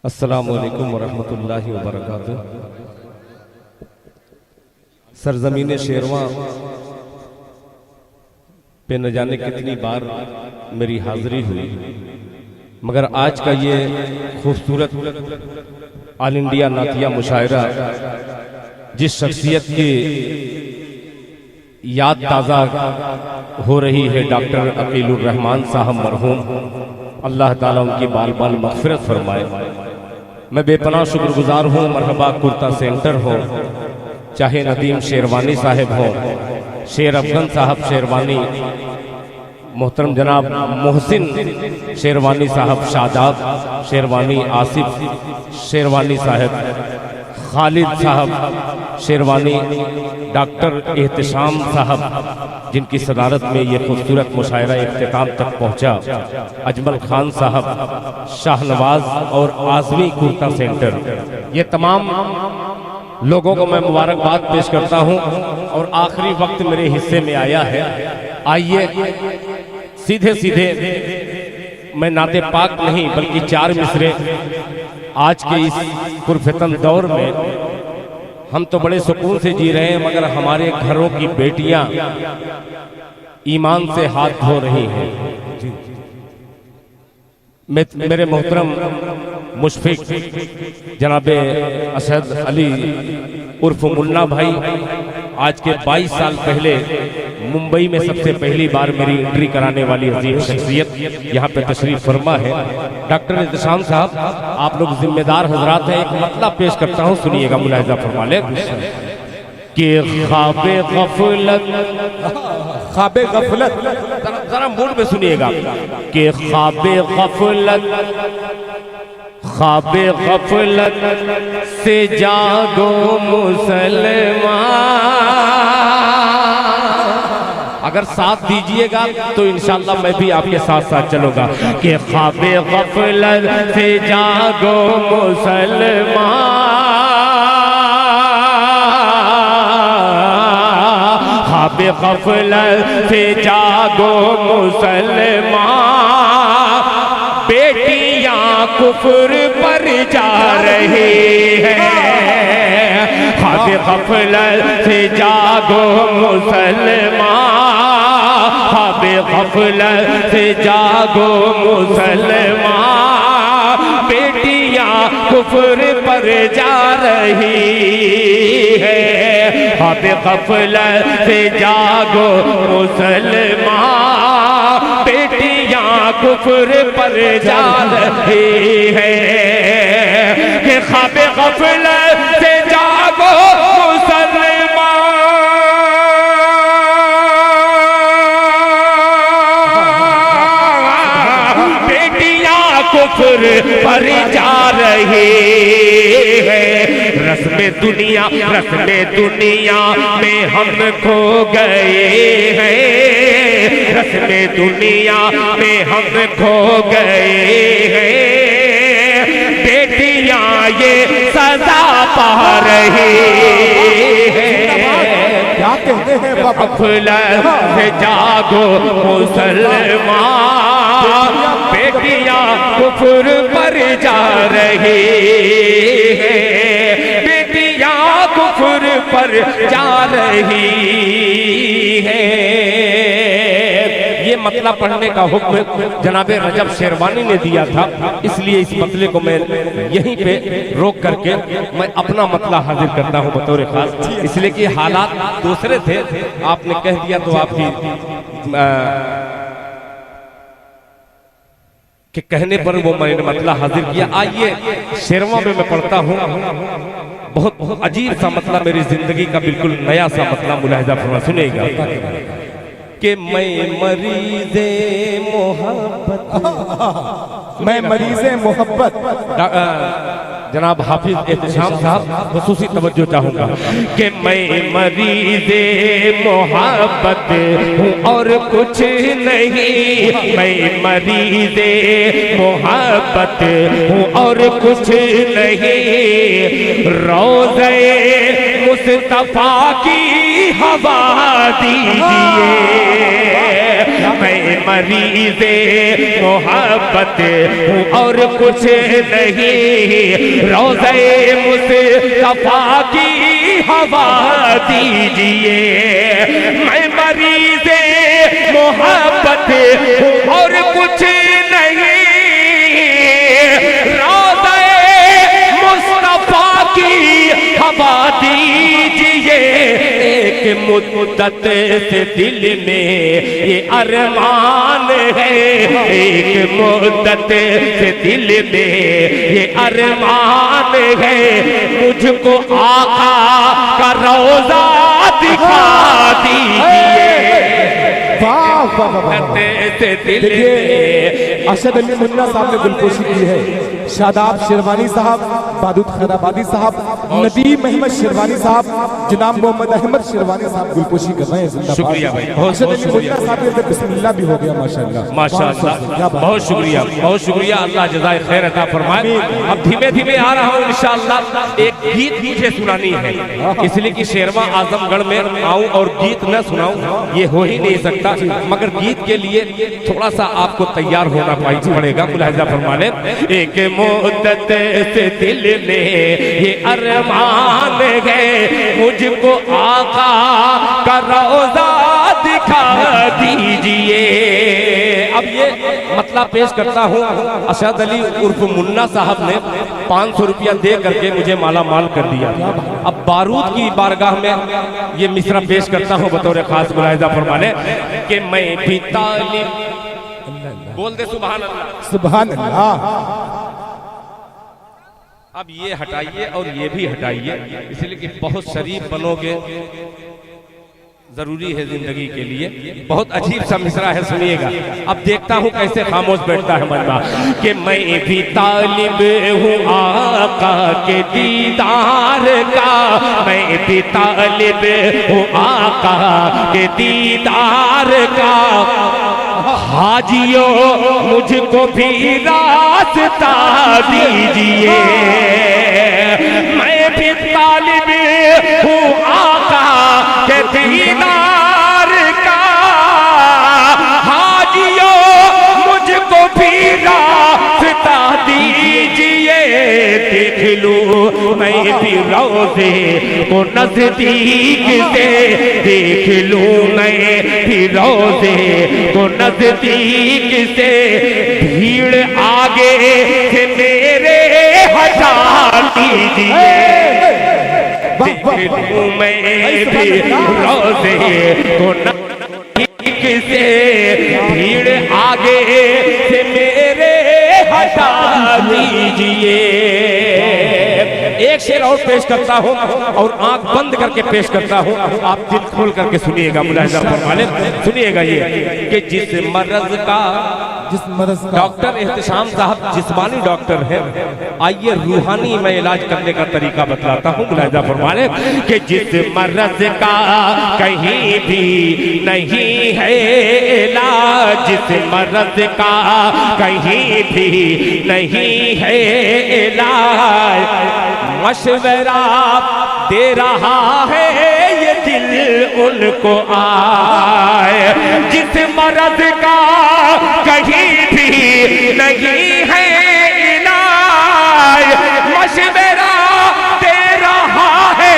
अस्सलामु अलैकुम वरहमतुल्लाहि वबरकातुह। सरजमीन शेरवा पे न जाने कितनी बार मेरी हाजिरी हुई, मगर आज का ये खूबसूरत ऑल इंडिया नातिया मुशायरा जिस शख्सियत की याद ताज़ा हो रही है, डॉक्टर अकीलुर रहमान साहब मरहूम, अल्लाह ताला उनकी बाल बाल मग़फ़िरत फरमाए। मैं बेपनाह शुक्रगुजार हूँ। मरहबा कुर्ता सेंटर हो, चाहे नदीम शेरवानी साहब हो, शेर अफगन साहब शेरवानी, मोहतरम जनाब मोहसिन शेरवानी साहब, शादाब शेरवानी, आसिफ शेरवानी साहब, खालिद साहब शेरवानी, डॉक्टर एहतशाम साहब जिनकी सदारत में ये खूबसूरत मुशायरा इख्तिताम तक पहुँचा, अजमल खान साहब, शाहनवाज और आज़मी कुर्ता सेंटर, ये तमाम लोगों को मैं मुबारकबाद पेश करता हूँ। और आखिरी वक्त मेरे हिस्से में आया है। आइए सीधे सीधे मैं नाते पाक नहीं बल्कि चार मिसरे आज के इस पुरफितन दौर में हम तो बड़े सुकून से जी रहे हैं, मगर हमारे घरों की बेटियां ईमान से हाथ धो रही हैं। मेरे मोहतरम मुशफिक जनाबे असद अली उर्फ मुन्ना भाई आज के 22 साल पहले मुंबई में सबसे पहली बार मेरी एंट्री कराने वाली अजीम शख्सियत यहाँ पे तशरीफ फरमा है। डॉक्टर एहतशाम साहब, आप लोग जिम्मेदार हजरात हैं, एक मतलब पेश करता हूँ, सुनिएगा, मुलाहिजा फरमा ले कि ख्वाबे गफलत जरा मूड में सुनिएगा कि ख्वाबे गफलत से जागो मुसलमान। अगर साथ दीजिएगा तो इंशाअल्लाह मैं भी आपके साथ साथ चलूंगा कि ख्वाबे गफलत से जागो मुसलमान, ख्वाबे गफलत से जागो मुसलमान, बेटियां कुफ्र पर जा रही है, ख्वाबे गफलत से जागो मुसलमान, ख्वाबे गफलत से जागो मुसलमान, बेटियां कुफ्र पर जा रही है, ख्वाबे गफलत से जागो मुसलमान, बेटियां कुफ्र पर जा रही है, कि ख्वाबे गफलत से जागो मुसलमान, बेटियां कुफ्र पर जा रही है, रस्मे दुनिया में हम खो गए हैं, रस्मे दुनिया में हम खो गए हैं, बेटियां ये सजा पा रही है, गफलत से जागो मुसलमान, बेटियां कुफ्र पर जा रही है, बेटियां कुफ्र पर जा रही है। ये मतलब पढ़ने का हुक्म जनाबे रजब शेरवानी ने दिया था, इसलिए इस मतले को मैं यहीं पे रोक करके मैं अपना मतला हाजिर करता हूँ बतौर खास, इसलिए कि हालात दूसरे थे, आपने कह दिया तो आपकी कि कहने पर वो मैंने मतला हाजिर किया। आइए शेरवा में मैं पढ़ता हूँ, बहुत अजीब सा मतलब, मेरी जिंदगी का बिल्कुल नया सा मतलब, मुलाहिजा फरमा, सुनेगा कि मैं मरीज़े मोहब्बत जनाब हाफिज एहतशाम साहब खुसूसी तवज्जो चाहूंगा कि मैं मरीज़े मोहब्बत हूँ और कुछ नहीं, मैं मरीज़े मोहब्बत हूँ और कुछ नहीं, रोज़े मुस्तफा की हवा दीजिए, मैं मरीज़े मोहब्बत हूँ और कुछ नहीं। रोज़े मुस्तफ़ा की हवा दीजिए। मैं मरीज़े मोहब्बत हूँ और कुछ नहीं। रोज़े मुस्तफ़ा की हवा दीजिए। एक मुद्दत से दिल में ये अरमान है। एक मुद्दत से दिल में ये अरमान है। मुझको आका का रोज़ा दिखा दीजिए। देखिए अरशद अली मुन्ना साहब ने गुलपोशी की है। शादाब शेरवानी साहब, बादुद खैराबादी साहब, नदीम अहमद शेरवानी साहब, जनाब मोहम्मद अहमद शेरवानी साहब गुलपोशी कर रहे हैं। शुक्रिया भाई, अरशद अली मुन्ना साहब के बिस्मिल्लाह भी हो गया माशाअल्लाह। माशाअल्लाह, बहुत शुक्रिया, बहुत शुक्रिया। अल्लाह जज़ाए खैर अता फरमाए। अब धीमे धीमे आ रहा हूँ इंशाअल्लाह। एक गीत मुझे सुनानी है, इसलिए कि शेरवा आजमगढ़ में आऊं और गीत न सुनाऊं ये हो ही नहीं सकता। मगर गीत के लिए थोड़ा सा आपको तैयार होना पड़ेगा। मुलाहिजा फरमा लें। एक मुद्दत से दिल में ये अरमान है। मुझको आका का रोज़ा दिखा दीजिए। अब ये मतलब पेश करता हूँ। अरशद अली उर्फ मुन्ना साहब ने 500 रुपया दे करके मुझे माला माल कर दिया। अब बारूद की बारगाह में ये मिसरा पेश करता हूँ बतौर खास। मुलाहिजा फरमाने कि मैं भी तालिब, बोल दे सुभान अल्लाह, सुभान अल्लाह। अब ये हटाइए और ये भी हटाइए, इसलिए कि बहुत शरीफ बनोगे, जरूरी है जिंदगी के लिए। बहुत अजीब सा मिसरा है, सुनिएगा। अब देखता हूँ कैसे खामोश बैठता है मन्ना कि मैं भी तालिब हूँ आका के दीदार का। मैं भी तालिब हूँ आका के दीदार का। हाजियो मुझको भी रास्ता दीजिए। मैं भी तालिब हूँ आका के दीदार का। हाजियो मुझको भी रास्ता दीजिए। देख लूं मैं भी रोज़े को नजदीक से। देख लूं मैं भी रोज़े को नजदीक से। भीड़ आगे से मेरे हटा दीजिए। देख लूं मैं भी रोज़े को नजदीक से। भीड़ आगे से मेरे हटा दीजिए। एक शेर और पेश करता हूँ और आंख बंद करके पेश करता हूँ। आप दिल खोल करके सुनिएगा। मुलाहिजा फरमाने, सुनिएगा ये कि जिस मर्ज का डॉक्टर एहतशाम साहब जिस्मानी डॉक्टर है, आइए रूहानी मैं इलाज करने का तरीका बतलाता हूँ। मुलाहिजा फरमाने कि जिस मर्ज का कहीं भी नहीं है इलाज। जिस मर्ज का कहीं भी नहीं है इलाज। मशवरा दे रहा है ये दिल उनको आए। जिस मर्द का कहीं भी नहीं है इलाज। मशवरा दे रहा है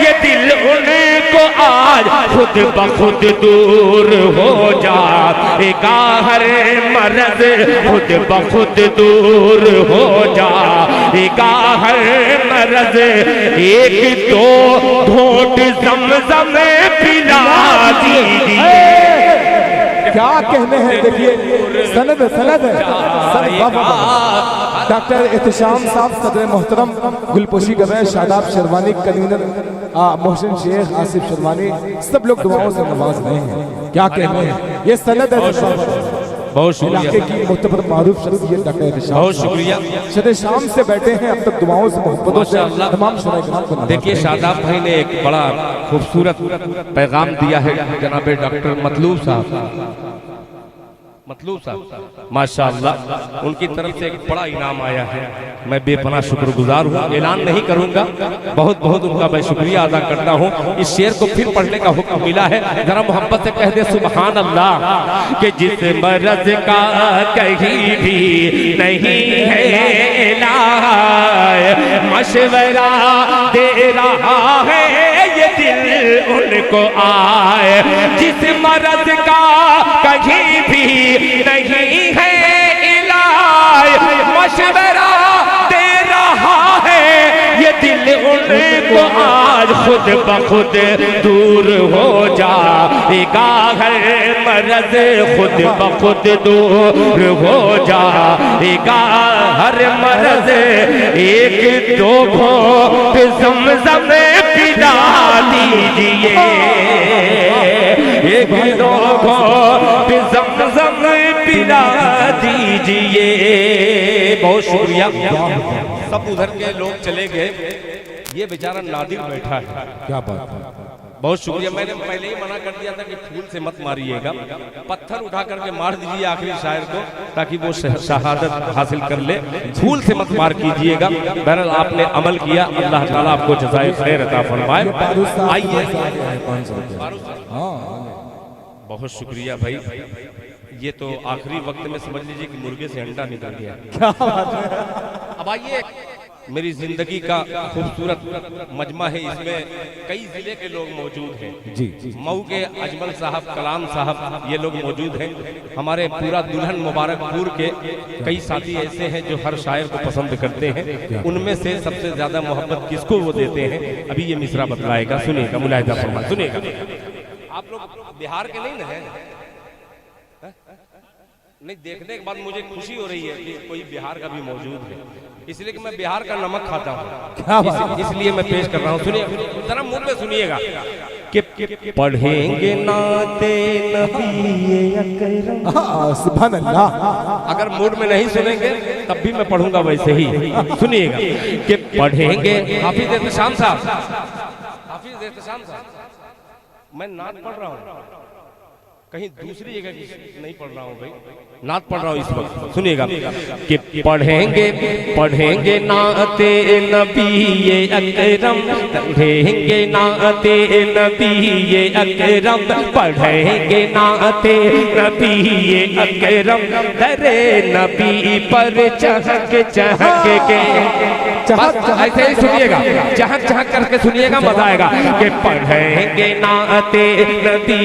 ये दिल उनको आज। खुद ब खुद दूर हो जाएगा हर मर्ज। खुद ब खुद दूर हो जाएगा हर मर्ज। एक दो घोट जमजम पिला दीजिए। क्या कहने हैं, देखिए सनद सनद डॉक्टर एहतशाम साहब सदर मोहतरम गुलपोशी कर रहे हैं। शादाब शेरवानी कन्वीनर मोहसिन शेख, आसिफ शेरवानी, सब लोग दुआओं से नवाज रहे हैं। क्या कहने हैं, ये सनद है। बहुत शुक्रिया की मुतबर मारूफ शख्सियत डॉक्टर एहतशाम, बहुत शुक्रिया। सदर शाम से बैठे हैं अब तक दुआओं से मोहब्बतों से तमाम शराइक को। देखिए शादाब भाई ने एक बड़ा खूबसूरत पैगाम दिया है जनाब डॉक्टर मतलूब साहब। मतलूब साहब माशाअल्लाह, उनकी तरफ से एक बड़ा इनाम आया है। मैं बेपनाह शुक्रगुजार हूँ, ऐलान नहीं करूंगा, बहुत बहुत उनका मैं शुक्रिया अदा करता हूँ। इस शेर को फिर पढ़ने का हुक्म मिला है, जरा मोहब्बत से कह दे सुभान अल्लाह। कि जिस मर्ज का कहीं भी नहीं है इलाज, मशवरा दे रहा है ये दिल उनको आए। जिस मर्ज का कहीं भी नहीं है इलाज, मशवरा दे रहा है ये दिल उनको आज। खुद ब खुद दूर हो जाएगा हर मर्ज, खुद ब खुद दूर हो जाएगा हर मर्ज। एक दो घोट ज़मज़म पिला दीजिए, एक दो घोट ज़मज़म पिला दीजिए। बहुत शुक्रिया। सब उधर के लोग चले गए, ये बेचारा नादिर बैठा है। क्या बात है, बहुत शुक्रिया। मैंने पहले ही मना कर दिया था कि फूल से मत मारिएगा, पत्थर उठा करके मार दीजिए आखिरी शायर को, ताकि वो शहादत हासिल कर ले। फूल से मत मार कीजिएगा। बहरहाल आपने अमल किया, अल्लाह ताला आपको जज़ाए खैर अता फरमाए। आइए, बहुत शुक्रिया भाई। ये तो आखिरी वक्त में समझ लीजिए कि मुर्गे से अंडा निकल गया। क्या बात है। अब आइए, मेरी जिंदगी का खूबसूरत मजमा है, इसमें कई जिले के लोग मौजूद हैं। जी मऊ के अजमल साहब, कलाम साहब, ये लोग मौजूद हैं। हमारे पूरा दुल्हन मुबारकपुर के कई साथी ऐसे हैं जो हर शायर को पसंद करते हैं। उनमें से सबसे ज्यादा मोहब्बत किसको वो देते हैं, अभी ये मिसरा बतलाएगा, सुनिएगा, मुलाहिजा फरमाइए, सुनिएगा। आप लोग बिहार के नहीं ना हैं? नहीं, देखने के बाद मुझे खुशी हो रही है कि कोई बिहार का भी मौजूद है, इसलिए कि मैं बिहार का नमक खाता हूँ, इसलिए मैं पेश कर रहा हूँ। सुनिए, जरा मुंह पे सुनिएगा कि पढ़ेंगे नाते नबी अकरम। सुभान अल्लाह। अगर मूड में नहीं सुनेंगे तब भी मैं पढ़ूंगा वैसे ही। सुनिएगा कि पढ़ेंगे हाफिज एहतशाम साहब, हाफिज एहतशाम साहब, मैं नात पढ़ रहा हूँ, कहीं दूसरी जगह नहीं पढ़ रहा हूँ भाई, नात पढ़ रहा हूँ इस वक्त। सुनिएगा कि पढ़ेंगे नाते नबी अकरम, पढ़ेंगे नाते नबी अकरम, पढ़ेंगे नाते नबी अकरम। दरे नबी पर चहक चहक के, ऐसे ही सुनिएगा, चहक चहक करके सुनिएगा, मजा आएगा। कि पढ़ेंगे नाते नबी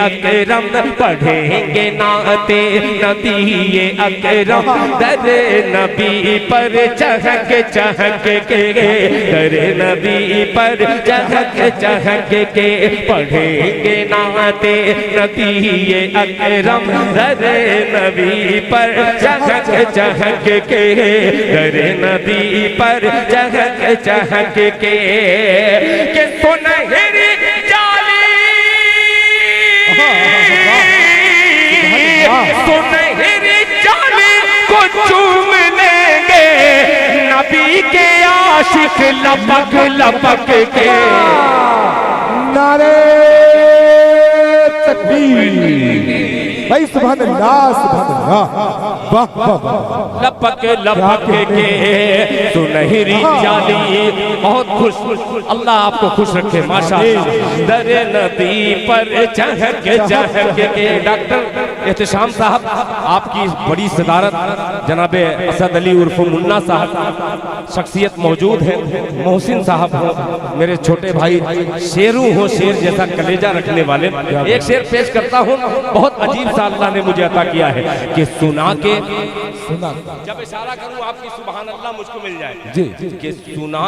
अकरम, पढ़ेंगे नाते नबी अकरम। दरे नबी पर चहक चहक के, दरे नबी पर चहक चहक के, पढ़ेंगे नाते नबी अकरम। दरे नबी पर चहक चहक के, दरे नबी पर चहक चहक के सुनहरी सुनहरी जाली को चूम लेंगे नबी के आशिक लपक लपक के। नारे तकबीर भाई, सुभान अल्लाह, सुभान अल्लाह, वाह वाह। लपक लपक के सुनहरी जाली, बहुत खुश, अल्लाह आपको खुश रखे माशाअल्लाह। दरे नबी पर चहक चहक के। डॉक्टर एहतशाम साहब, आपकी बड़ी सदारत, जनाबे असद अली उर्फ मुन्ना साहब शख्सियत मौजूद है। मोहसिन साहब हो, मेरे छोटे भाई, शेरू हो, शेर जैसा कलेजा रखने वाले। एक शेर पेश करता हूँ, बहुत अजीब सा अल्लाह ने मुझे अता किया है कि सुना के, जब इशारा करूँ आपकी सुभान अल्लाह मुझको मिल जाए जी। कि सुना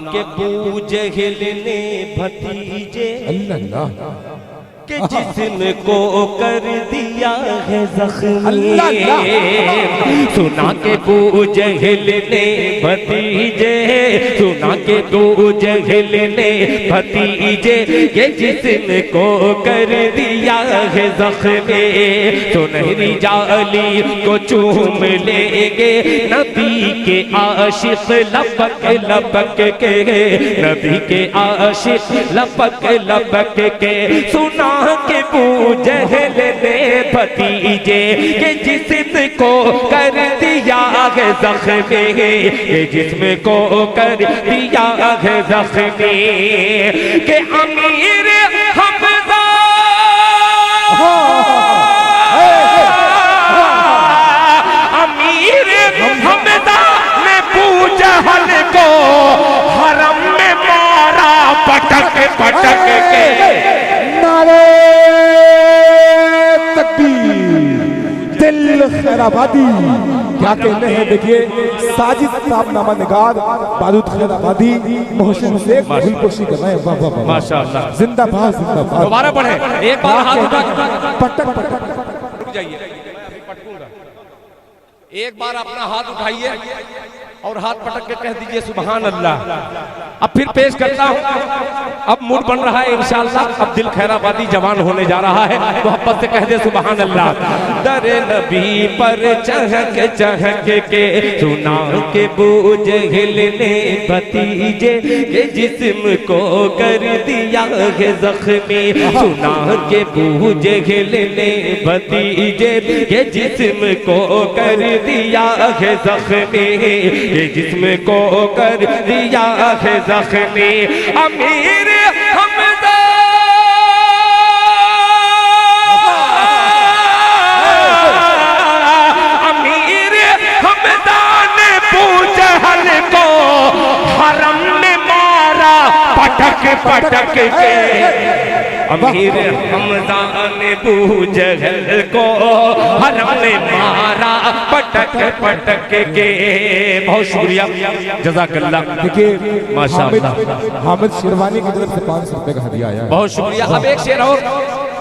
के पूजे हिलने भतीजे, अल्लाह कि जिसको कर दिया है जख्मी। सुना के पूज हिलने भतीजे, सुना के पूज हिलने भतीजे, ये जिसको कर दिया है जख्मी। सुनहरी जाली को चूम लेंगे नबी के आशिक लपक लपक के, नबी के आशिक लपक लपक के। सुना के बूझल ने भतीजे के जिस्म को कर दिया है जख्मी, के जिस्म को कर दिया है जख्मी, के अमीर हमजा अमीर हमजा ने बूझल को हरम में मारा पटक पटक के। नारे तकबीर, दिल खैराबादी क्या कहते हैं। देखिए साजिद साहब नामा निगार, बारूद खैराबादी, मोहसिन शेख गुलपोशी कर रहे हैं। वाह वाह वाह, माशाअल्लाह, जिंदाबाद जिंदाबाद। दोबारा पढ़े, एक बार हाथ उठा पटक पटक रुक जाइए, पटकूंगा। एक बार अपना हाथ उठाइए और हाथ पटक के कह दीजिए सुभान अल्लाह। अब फिर पेश करता हूं, अब मूड बन रहा है इंशाअल्लाह। अब दिल खैराबादी जवान होने जा रहा है, मोहब्बत से कह दे सुभान अल्लाह। दर नबी पर चहक चहक के सुना के बूझ हिलने भतीजे के जिस्म को कर दिया है जख्मी, सुना के बूझ हिलने भतीजे के जिस्म को कर दिया है जख्मी, के जिस्म को कर दिया है जख्मी। अमीर हमजा अमीर हमजा ने बूझल को हरम में मारा पटक पटक के। अमीर हमजा ने बूझल को हरम में मारा पटक पटक के। बहुत शुक्रिया, जज़ाकल्लाह। देखिए माशाअल्लाह, हामिद शेरवानी की तरफ से 500 रुपए का हदिया आया है। बहुत शुक्रिया। अब एक शेर और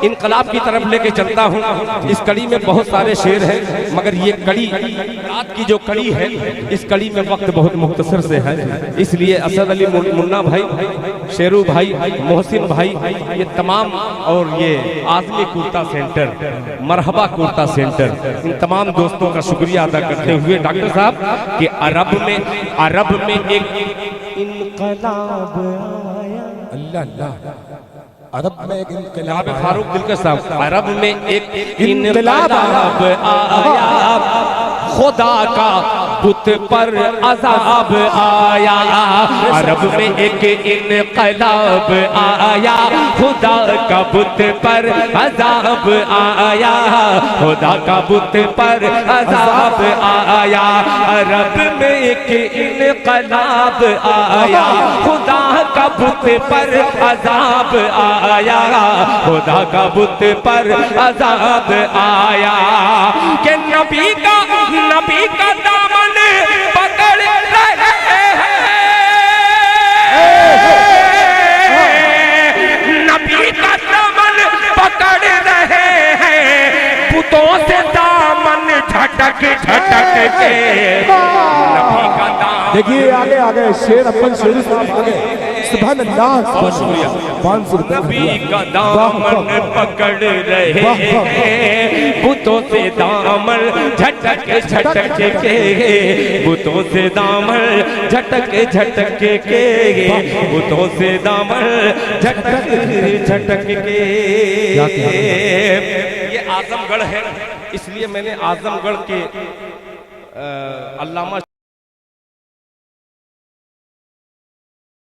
इनकलाब की तरफ लेके चलता हूँ। इस कड़ी में बहुत सारे शेर हैं, मगर ये कड़ी रात की जो कड़ी है, इस कड़ी में वक्त बहुत मुख्तसर से है, इसलिए असद अली मुन्ना भाई, शेरू भाई, मोहसिन भाई, ये तमाम, और ये आज़मी कुर्ता सेंटर, मरहबा कुर्ता सेंटर, इन तमाम दोस्तों का शुक्रिया अदा करते हुए डॉक्टर साहब कि अरब में एक इनकलाब आया। अल्लाह अल्लाह, अरब में एक इनकलाब आया। फारूक दिलकश साहब, अरब में एक इनकलाब आया, खुदा का बुत पर अजाब आया। अरब में एक इनकलाब आया, खुदा का बुत पर अजाब आया, खुदा का बुत पर अजाब आया। अरब में एक इनकलाब आया, खुदा का बुत पर अजाब आया, खुदा का बुत पर अजाब आया। कि नबी का दामन पकड़ रहे हैं, नबी का दामन पकड़ रहे हैं, पुतों से दामन झटक झटक के। नबी का दामन, देखिए आगे आगे शेर अपन शेरू साहब आगे। सुभान अल्लाह, बहुत शुक्रिया। 500 रुपए नबी का दामन पकड़ रहे हैं, बुतों से दामन झटक झटक के, बुतों से दामन झटक झटक के, बुतों से दामन झटक झटक के। ये आजमगढ़ है, इसलिए मैंने आजमगढ़ के अल्लामा